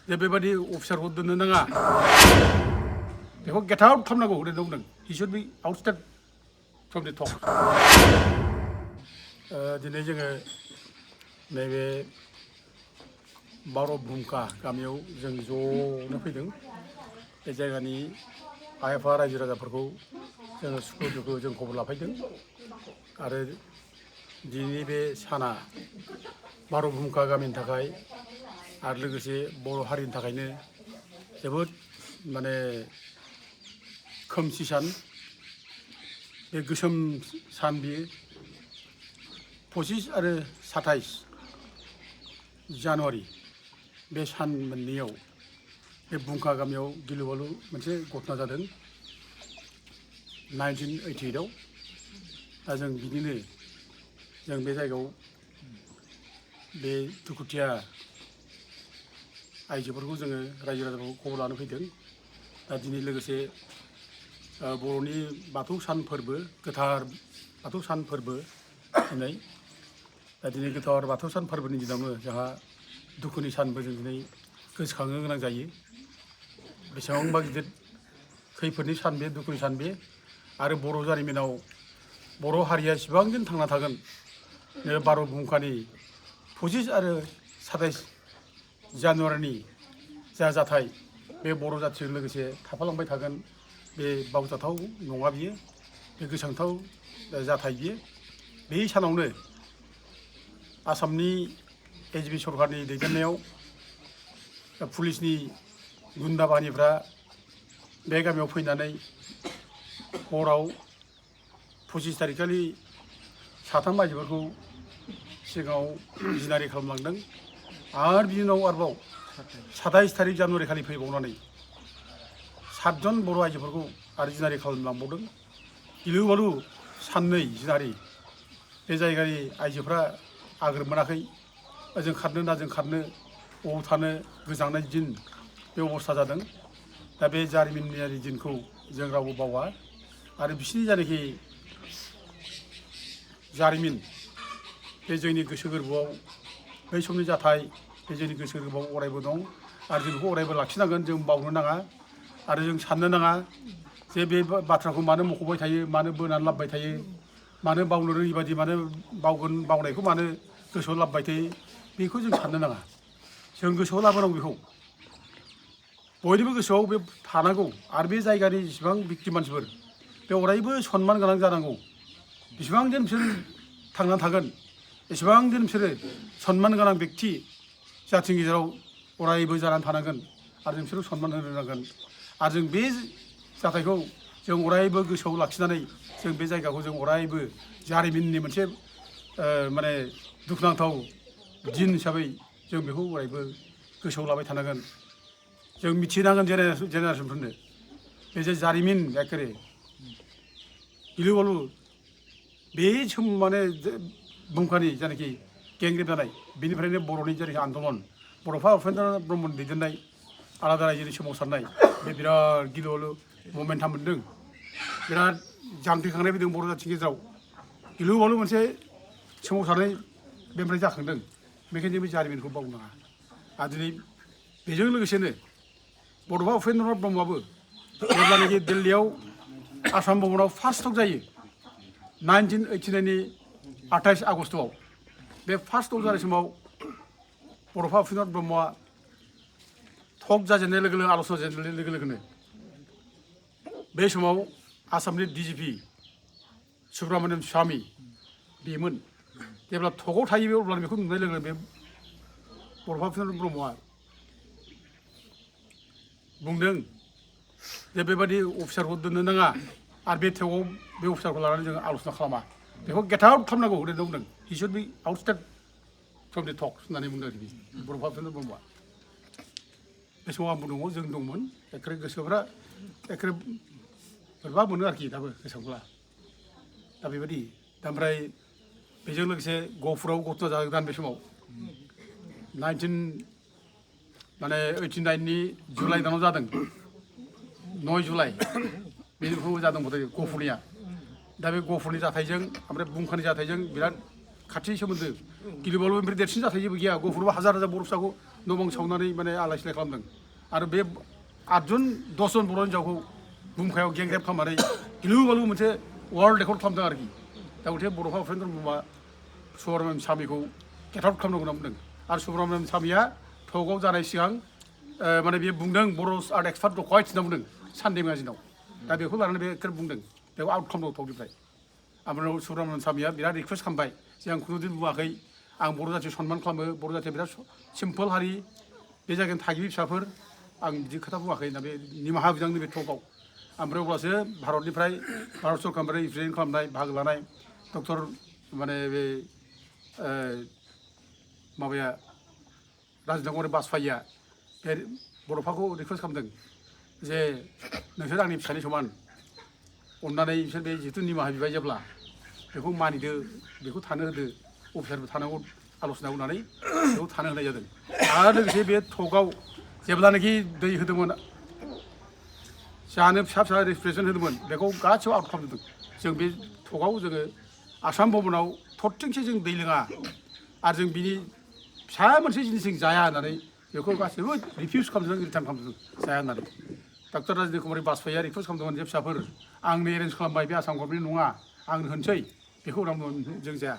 दा बेबादि अफिसारखौ दोननो नाङा बेखौ गेट आउट खालामनांगौ होनना बुंदों he should be ousted from the talk दिनै जोङो नैबे बार'भुमखा गामियाव जों ज'नो फैदों बे जायगानि आइ आफा रायजो राजाफोरखौ जोङो सुखु दुखु जों खबर लाफैदों आरो दिनैनि बे साना बार'भुमखा गामिनि थाखाय आरो लोगोसे बर' हारिनि थाखायनो जोबोद माने खोमसि सान बे गोसोम सान बियो 25 आरो 27 जानुवारि बे सान मोननैयाव बे भुमखा गामियाव गिलु बालु मोनसे घटना जादों 1988 आव दा जों बिदिनो जों बे जायगायाव बे दुखुथिया आइजोफोरखौ जोङो रायजो राजाफोरखौ खबर लानो फैदों दा दिनै लोगोसे बर'नि बाथौ सान फोरबो गोथार बाथौ सान फोरबो दिनै दा दिनै गोथार बाथौ सान फोरबोनि दिनावनो जोंहा दुखुनि सानबो जों दिनै गोसोखांनो गोनां जायो बेसेबांबा गिदिर खैफोदनि सान बे दुखुनि सान बे आरो बर' जारिमिनाव बर' हारिया एसेबां दिन थांना थागोन बे बार'भुमखानि 25 आरो 27 जानुवारिनि जा जाथाय बे बर' जाथिजों लोगोसे थाफालांबाय थागोन बे बावजाथाव नङा बियो बे गोसोखांथाव जाथाय बियो बे सानावनो आसामनि एजिपि सरकारनि दैदेननायाव पुलिसनि गुन्दा बाहिनिफ्रा बे गामियाव फैनानै हराव 25 थारिखखालि साथाम आइजोफोरखौ सिगाङाव जिनाहारि खालामलांदों आरो बिनि उनाव आरोबाव 27 थारिख जानुवारि खालि फैबावनानै 7 जन बर' आइजोफोरखौ आरो जिनाहारि खालामलांबावदों गिलु बालु साननै जिनाहारि बे जायगानि आइजोफ्रा आग्रोम मोनाखै ओजों खारनो ना जों खारनो बबाव थानो गोजांनाय दिन बे अबस्था जादों दा बे जारिमिनारि दिनखौ जों रावबो बावा आरो बिसिनि जायनाखि जारिमिन बे जोंनि गोसो गोरबोआव बै समनि जाथाय बे जोंनि गोसो गोरबोआव अरायबो दं आरो जों बेखौ अरायबो लाखिनांगोन जों बावनो नाङा आरो जों साननो नाङा जे बे बाथ्राखौ मानो मख'बाय थायो मानो बोनानै लाबोबाय थायो मानो बावनो रोङि बादि मानो बावनायखौ मानो गोसोआव लाबोबाय थायो बेखौ जों साननो नाङा जों गोसोआव लाबोनांगौ बेखौ बयनिबो गोसोआव बे थानांगौ आरो बे जायगानि जेसेबां बिक्ति मानसिफोर बे अरायबो सनमान गोनां जानांगौ बेसेबां दिन बिसोर थांनानै थागोन एसेबां दिन बिसोरो सनमान गोनां बेक्ति जाथिनि गेजेराव अरायबो जानानै थानांगोन आरो जों बिसोरखौ सनमान होनो रोंनांगोन आरो जों बे जाथायखौ जों अरायबो गोसोआव लाखिनानै जों बे जायगाखौ जों अरायबो जारिमिननि मोनसे माने दुखुनांथाव दिन हिसाबै जों बेखौ अरायबो गोसोआव लाबाय थानांगोन जों मिथिनांगोन जेनेरेसनफोरनो बे जे जारिमिन एखेबारे गिलु बालु बे सम माने भुमखानि जायनाखि गेंग्रेब जानाय बेनिफ्रायनो बर'नि जायनाखि आन्दलन बड'फा उपेन्द्र ब्रह्मनि दैदेननाय आलादा रायजोनि सोमावसारनाय बे बिराद गिलु बालु ममेन्टाम मोन्दों बिराद जांख्रिखांनाय फैदों बर' जाथिनि गेजेराव गिलु बालु मोनसे सोमावसारनाय बेनिफ्राय जाखांदों बेखायनो जों बे जारिमिनखौ बावनाङा आरो दिनै बेजों लोगोसेनो बड'फा उपेन्द्र ब्रह्मआबो जेब्लानाखि दिल्लीयाव आसाम भवनाव फार्स्ट टक जायो 1989नि 28 आगस्ट'आव बे फार्स्ट टक जानाय समाव बड'फा उपेन्द्र ब्रह्मआ टक जाजेननाय लोगो लोगो आल'सना जाजेननाय लोगो लोगोनो बे समाव आसामनि DGP सुब्रमण्यम स्वामी बेमोन जेब्ला टकआव थायो बे अब्ला बेखौ नुनाय लोगो लोगो बे बड'फा उपेन्द्र ब्रह्मआ बुंदों जे बेबादि अफिसारखौ दोननो नाङा आरो बे टकआव बे अफिसारखौ लानानै जों आल'सना खालामा बेखौ गेट आउट खालामनांगौ होनना बुंदों he should be ousted from the talk होननानै बुंदों आरोखि बड'फा उपेन्द्र ब्रह्मआ बे समाव आंबो दङ जों दंमोन एखेबारे गोसोफ्रा एखेबारे बोरैबा मोनो आरोखि दाबो गोसोब्ला दा बेबायदि दा ओमफ्राय बेजों लोगोसे गहपुराव घटना जागोदान बे समाव 89नि जुलाइ दानाव जादों 9 जुलाइ बेनिखौ जादों गहपुरनिया दा बे गहपुरनि जाथायजों ओमफ्राय भुमखानि जाथायजों बिराद खाथि सोमोन्दो गिलु बालुनिफ्राय देरसिन जाथाय जेबो गैया गहपुराव हाजार हाजार बर' फिसाखौ न' बां सावनानै माने आलाय सिलाय खालामदों आरो बे 8 10 बर' हिन्जावखौ बुहुमखायाव गेंग्रेब खालामनानै गिलु बालु मोनसे वर्ल्ड रेकर्ड खालामदों आरोखि दा गथे बर'फा उपेन्द्र ब्रह्मआ सुब्रमण्यम स्वामिखौ गेट आउट खालामनांगौ होनना बुंदों आरो सुब्रमण्यम स्वामिया टकआव जानाय सिगां माने बेयो बुंदों बर' आर्ट एक्सपार्ट दख'वाइट होनना बुंदों सानडे मेगाजिनाव दा बेखौ लानानै बे बुंदों बेखौ आउट खालामनांगौ टकनिफ्राय ओमफ्राय सुब्रमण्यम स्वामिया बिराद रिकुवेस्ट खालामबाय जे आं खुनुदिन बुङाखै आं बर' जाथिखौ सनमान खालामो बर' जाथिया बिराद सिम्पोल हारि बे जायगानि थागिबि फिसाफोर आं बिदि खोथा बुङाखै होनना बे निमाहा बिदांनो बे टकआव ओमफ्राय अब्लासो भारतनिफ्राय भारत सरकारनिफ्राय रिप्रेजेन्ट खालामनाय बाहागो लानाय डक्टर माने बे माबाया राजेन्द्र कुमार बाजपेयीया बे बड'फाखौ रिकुवेस्ट खालामदों जे नोंसोर आंनि फिसानि समान अननानै बिसोर बे जिथु निमाहा बिबाय जेब्ला बेखौ मानिदो बेखौ थानो होदो अफिसारबो थानांगौ आल'सना होनानै बेखौ थानो होनाय जादों आरो लोगोसे बे टकआव जेब्लानाखि दै होदोंमोन जानो फिसा फिसा रिप्रेजेन्ट होदोंमोन बेखौ गासिबो आउट खालामजोबदों जों बे टकआव जोङो आसाम भबनाव थरथिंसे जों दै लोङा आरो जों बिनि फिसा मोनसे जिनिस जों जाया होननानै बेखौ गासैबो रिफिउज खालामदों रिटार्न खालामदों जाया होननानै डक्टर राजेन्द्र कुमार बाजपेयीया रिकुवेस्ट खालामदोंमोन जे फिसाफोर आंनो एरेन्ज खालामबाय बे आसाम गभर्नमेन्ट नङा आंनो होनसै बेखौ होनांगौमोन जों जाया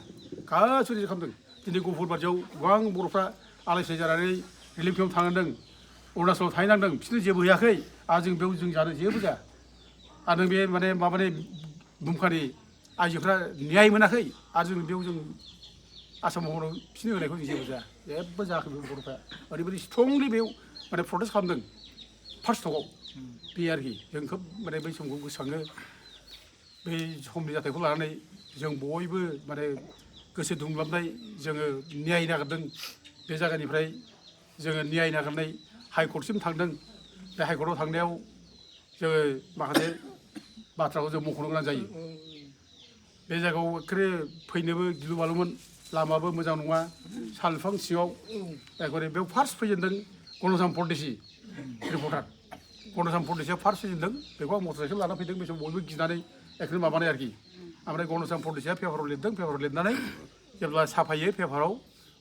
गासिबो रिजेक्ट खालामदों दिनै गफुर बादियाव गोबां बर'फ्रा आलाय सिलाय जानानै रिलिफ केम्पआव थांनांदों अरुणाचलाव थाहैनांदों बिसोरनो जेबो हैयाखै आरो जों बेयाव जों जानो जेबो जाया आरो नों बे माने माबानि बुमखानि आइजोफ्रा न्याय मोनाखै आरो जों बेयाव जों आसाम भबनाव बिसोरनो होनायखौ जों जेबो जाया जेबो जायाखै बे बर'फ्रा ओरैबायदि स्ट्रंलि बेयाव माने प्रटेस्ट खालामदों फार्स्ट टकआव बे आरोखि जों खोब माने बै समखौ गोसोखाङो बै समनि जाथायखौ लानानै जों बयबो माने गोसो दुंग्लाबनाय जोङो न्याय नागिरदों बे जायगानिफ्राय जोङो न्याय नागिरनाय हाइकर्टसिम थांदों बे हाइकर्टआव थांनायाव जोङो माखासे बाथ्राखौ जों मख'नो गोनां जायो बे जायगायाव एखेबारे फैनोबो गिलु बालुमोन लामाबो मोजां नङा साल बिफां सिङाव एखेबारे बेयाव फार्स्ट फैजेनदों गणधाम परदेसि रिपर्टार गणधाम परदेसिया फार्स्ट फैजेनदों बेखौ आं मटर साइकेल लाना फैदों बे समाव बयबो गिनानै एखेबारे माबानाय आरोखि ओमफ्राय गणधाम परदेसिया पेपाराव लिरदों पेपाराव लिरनानै जेब्ला साफायो पेपाराव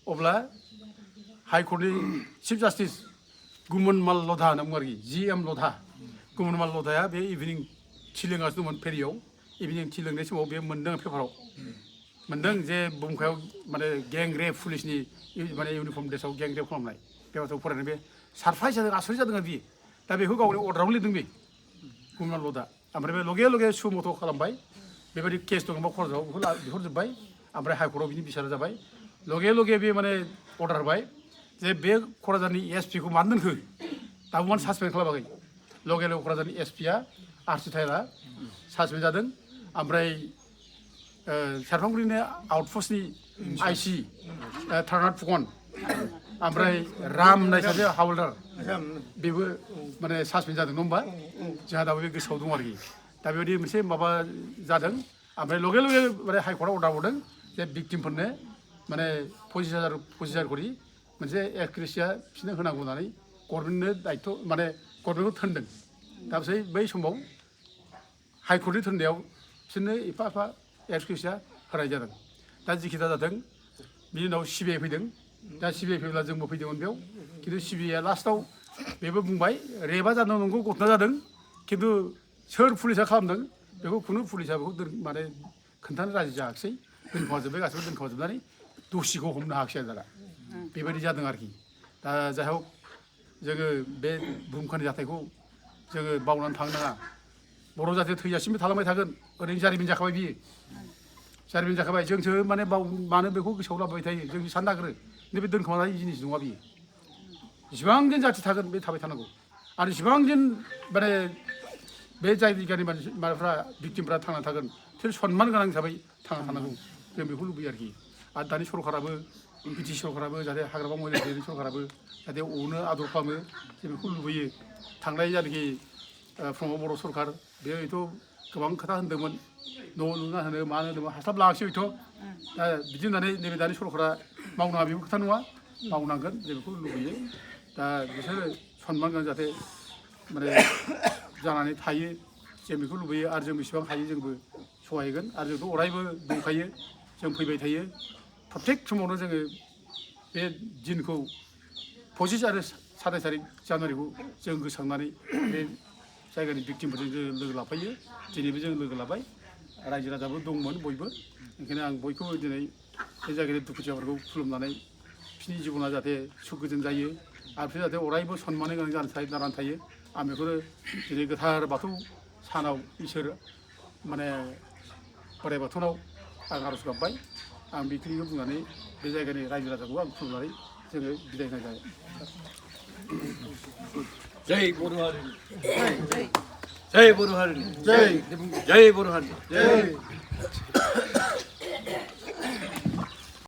अब्ला हाइकर्टनि चिफ जास्टिस गुमन माल लधा होनना बुङो आरोखि GM लधा गुमन माल लधाया बे इभिनिं टि लोंगासिनो दंमोन फेरियाव इभिनिं टि लोंनाय समाव बे मोन्दों पेपाराव मोन्दों जे बुहुमखायाव माने गें रेप पुलिसनि माने इउनिफर्म ड्रेसाव गें रेप खालामनाय बे बाथ्राखौ फरायनानै बे सारप्राइज जादों आसरित जादों आरो बियो दा बेखौ गावनि अर्डाराव लिरदों बे गुमन माल लधा ओमफ्राय बे लगे लगे सुमथ' खालामबाय बेबायदि केस दङबा कर्टआव बेखौ बिहरजोब्बाय ओमफ्राय हाइकर्टआव बिनि बिसारा जाबाय लगे लगे बे माने अर्डार होबाय जे बे क'क्राझारनि SP खौ मानो दोनखो दाबो मानो सासपेन्ड खालामाखै लगे लगे क'क्राझारनि SPया आरसि टाइला सासपेन्ड जादों ओमफ्राय सेरफांगुरिनि आउटपस्टनि IC थारनाथ फुकन ओमफ्राय राम होननाय सासे हावलदार बेबो माने सासपेन्ड जादों नङा होमबा जोंहा दाबो बे गोसोआव दं आरोखि दा बेबायदि मोनसे माबा जादों ओमफ्राय लगे लगे माने हाइकर्टआव अर्डार हरदों जे भिक्टिमफोरनो माने 25,000 करि मोनसे एक्रेसिया बिसोरनो होनांगौ होननानै गभर्नमेन्टनो दायथ' माने गभर्नमेन्टखौ थिनदों दा बै समाव हाइकर्टनि थिननायाव बिसोरनो एफा एफा एक्रेसिया होनाय जादों दा जिखि जादों बिनि उनाव CBI फैदों दा CBI फैब्ला जोंबो फैदोंमोन बेयाव खिन्थु CBIया लास्टआव बेबो बुंबाय रेपआ जादों नंगौ घटना जादों खिन्थु सोर पुलिसा खालामदों बेखौ खुनु पुलिसा बेखौ माने खोन्थानो राजि जायाखिसै दोनखोमाजोब्बाय गासिबो दोनखोमाजोबनानै दसिखौ हमनो हायाखिसै आरो दाना बेबायदि जादों आरोखि दा जाय हक जोङो बे बुहुमखानि जाथायखौ जोङो बावनानै थांनो नाङा बर' जाथिया थैजासिमबो थालांबाय थागोन ओरैनो जारिमिन जाखाबाय बियो जारिमिन जाखाबाय जोंसो माने मानो बेखौ गोसोआव लाबोबाय थायो जों साननो नागिरो नैबे दोनखोमानाय जिनिस नङा बियो जेसेबां दिन जाथि थागोन बे थाबाय थानांगौ आरो जेसेबां दिन माने बे जायगानि मानसिफ्रा भिक्टिमफ्रा थांना थागोन बिसोर सनमान गोनां हिसाबै थांना थानांगौ जों बेखौ लुबैयो आरोखि आरो दानि सरकाराबो BTC सरकाराबो जाहाथे हाग्रामा महिलारि सरकाराबो जाहाथे अनो आदर खालामो जों बेखौ लुबैयो थांनाय जायनाखि प्रमद बर' सरकार बेथ' गोबां खोथा होनदोंमोन न' लुना होनो मानो होनो हास्लाबलाङासै हयथ' दा बिदि होननानै नैबे दानि सरकारा मावनाङा बेबो खोथा नङा मावनांगोन जों बेखौ लुबैयो दा बिसोरो सनमान गोनां जाहाथे माने जानानै थायो जों बेखौ लुबैयो आरो जों बेसेबां हायो जोंबो सहायगोन आरो जोंथ' अरायबो दंखायो जों फैबाय थायो प्रत्येक समावनो जोङो बे दिनखौ 보시지 않은 4대 자녀리고 जों गोसांनानै बे जायगानि भिक्टिमफोरजों जों लोगो लाफायो दिनैबो जों लोगो लाबाय रायजो राजाबो दंमोन बयबो ओंखायनो आं बयखौबो दिनै बे जायगानि दुखुथियाफोरखौ खुलुमनानै बिसोरनि जिबना जाहाथे सुख गोजोन जायो आरो बिसोर जाहाथे अरायबो सन्मान गोनां जानानै थायो आं बेखौनो दिनै गोथार बाथौ सानाव इसोर माने बोराइ बाथौनाव आं आर'ज गाबबाय आं बेखिनिखौ बुंनानै बे जायगानि रायजो राजाखौ आं खुलुमनानै जोङो बिदाय होनाय जाबाय जय बर' हारिनि जय बर' हारिनि जय बर' हारिनि जय